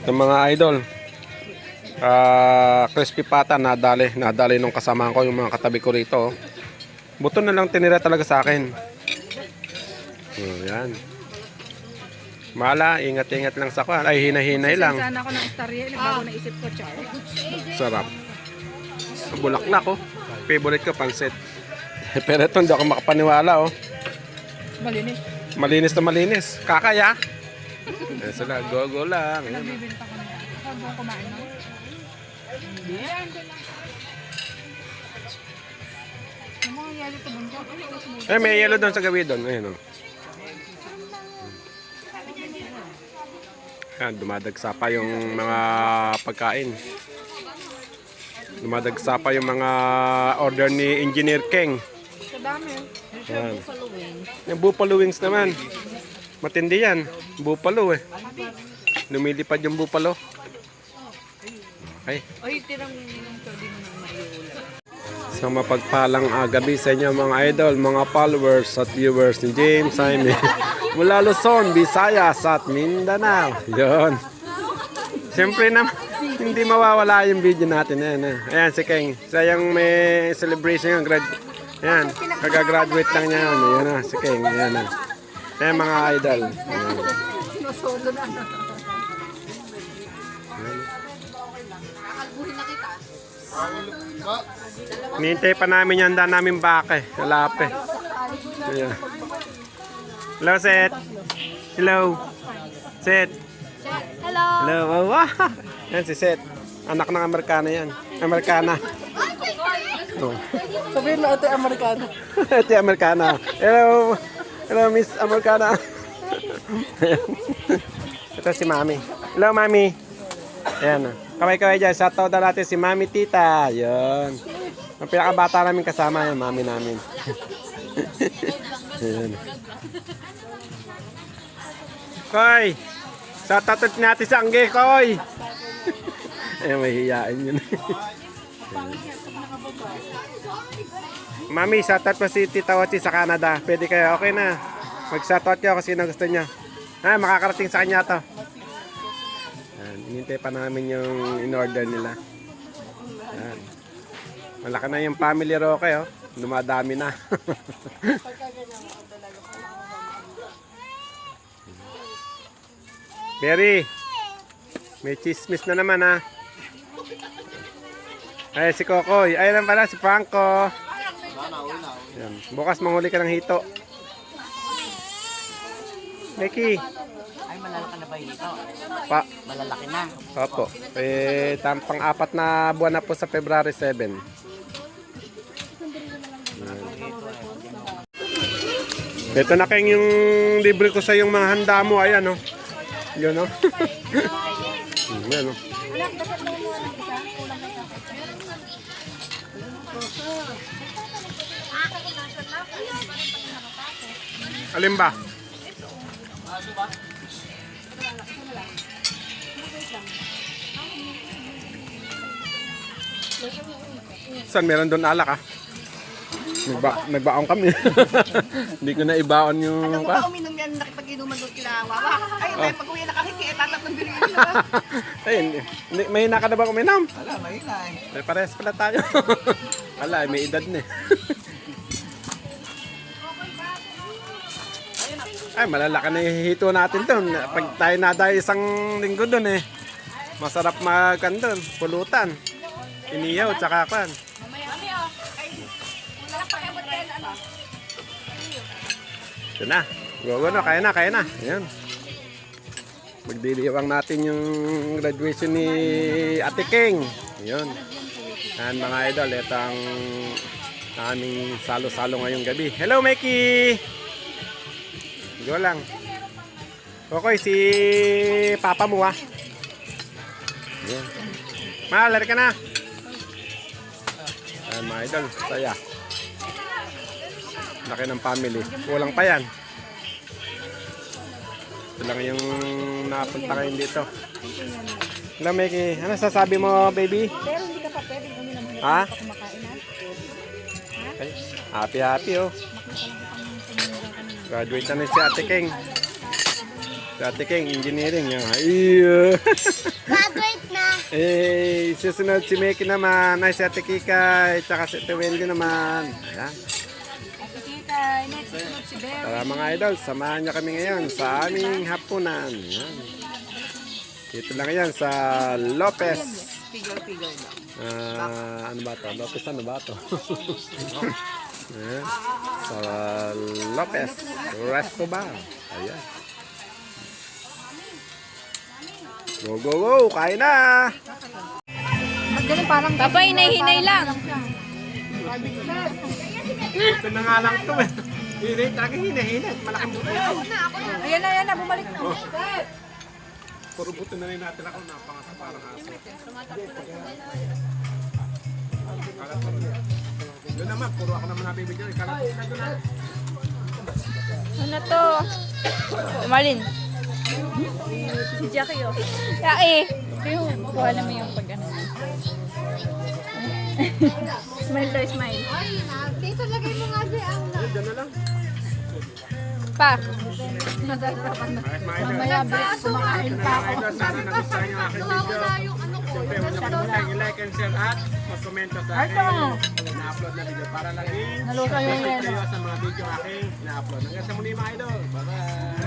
Ng mga idol. Crispy pata, nadali nung kasamahan ko, yung mga katabi ko rito. Buto na lang tinira talaga sa akin. Yan. Mala, ingat-ingat lang sa kwan. Ay, hinahinay lang. Sana ako ng istorya, bago naisip ko, char. Sarap. Bulaklak, oh. Favorite ko, pansit. Pero ito, hindi ako makapaniwala, oh. Malinis. Malinis na malinis. Kakaya. Yan sila, go lang. Yan. Nagbibinta ko na yan. Huwag mong kumain na. Yung mga yelo ito bang May yellow doon sa gawin doon. Ayun, oh. Yan, dumadagsa pa yung mga pagkain. Dumadagsa pa yung mga order ni Engineer King. Sa dami. Yan. Yung buffalo wings naman. Matindi yan. Buffalo eh. Lumilipad yung buffalo. Okay. Ay, tirang ninong sabi mo ng mayula. Sa mapagpalang gabi sa inyo mga idol, mga followers at viewers ni James Jaime. Mula Luzon, Visayas at Mindanao. Yun. Siyempre naman, hindi mawawala yung video natin. Ayan, ayan si King. Siya yung may celebration yung ayan, kagagraduate lang niya yun. Ayan na, si King. Ayan na. Ayan mga idol. Ayan. Sinosolo na. Nintay pa namin yung handa namin bake. Lalape. Ayan. Hello, Seth. Hello. Seth. Hello. Hello. Oh, wow. Yan si Seth. Anak ng Amerikana yan. Amerikana. Oh. Sabihin mo ito yung Amerikano. Ito yung Amerikana. Hello. Hello, Miss Amerikana. Ito si Mami. Hello, Mami. Ayan. Kaway-kaway dyan. Shoutout na natin si Mami Tita. Yun. Ang pinakabata namin kasama yung Mami namin. Ayan. Koy! Shoutout natin sa Angge, Koy! Ayan, may hiyain yun. Mami, shoutout po si Tita Ochi sa Canada. Pwede kayo, okay na. Mag-shoutout kayo kung sino gusto nyo. Makakarating sa kanya to. Inintay pa namin yung in-order nila. Ayan. Malaki na yung family Roque, oh. Dumadami na. Berry, may chismis na naman, ha. Ay, si Kokoy. Ay, lang pala, si Franco. Ayan. Bukas manghuli ka ng hito. Becky. Ay, malalaki na ba yung hito? Pa. Malalaki na. Opo. Pang-apat na buwan na po sa February 7. Ito na kayong yung libre ko sa yung mga handa mo. Ayan, oh. Yun, oh. Ayan, oh. Alin ba? Saan meron doon alak, ah? Nagbaon kami. Hindi ko na ibaon yung... Ano ba uminom yan nakipag-inuman doon kila Wawa? Ay, pag-uwi nakakiki, tatlong bilhin na. Ay, may hina ka na ba uminom? Wala, mahina eh. May parehas pala tayo. Wala, may edad na eh. Ay, malalaki na yung hito natin doon. Pag tayo nadaya isang linggo doon eh. Masarap magkandon, pulutan. Iniyaw, tsaka kan. Ito na. Go, no, kaya na. Ayan. Magdiliwang natin yung graduation ni Ate King. Ayan. Ayan mga idol, ito ang aming salo-salo ngayong gabi. Hello, Mikey! Go lang. Okay, si Papa mo, ah. Ayan. Lari ka na. Ayan mga idol, saya. Laki ng family. Kulang pa yan. Ito lang yung napunta ngayon dito. Hello, Mikey. Ano sasabi mo, baby? Pero hindi ka pa pwedeng uminom hanggang Ha? hindi ka kumakain, ha? Okay. Happy, oh. Graduate na si Ate King. Si Ate King, engineering. Yan. Iyo. Graduate na. Eh, susunod si Mickey naman. Ay, si Ate Kikay. Tsaka si Ate Wendy naman. Ayan. Kikay, next sunod si Bell. Tara mga idol, samahan niyo kami ngayon sa aming hapunan. Ayan. Dito lang yan sa Lopez. Pigol-pigol lang. Ano ba to? Lopez ano ba to? Ayan. Sa Lopez Resto Bar. Ayan. Go, go, go! Kain na! Ba't ganun parang... Babay, hinay-hinay lang. Ito na nga lang to eh. Hindi, talaga hinahinay. Malaking buto. Ayan na, bumalik na. Puro buto na rin natin ako. Napangasa parang aso. Doon naman, puro ako naman nabibigyan. Kalat ka doon na. Ano to? Malin. Si Jackie oh. Yaki. Kuha naman yung pag ano. Smile daw, smile. Dito lagay mo nga siya ang... Diyan na lang. Pa. Nasasarapan na. Alright, mga idol. Mamaya, Bel, kumakain pa ako. Mga idol, sana nagustuhan niyo ang aking video. Siyempre, huwag niyo kalimutan i-like and share at mag-comment sa akin. Na-upload na video para laging Naluto yung updated yelo. kayo sa mga video aking na-upload. Hanggang sa muli mga idol. Bye-bye.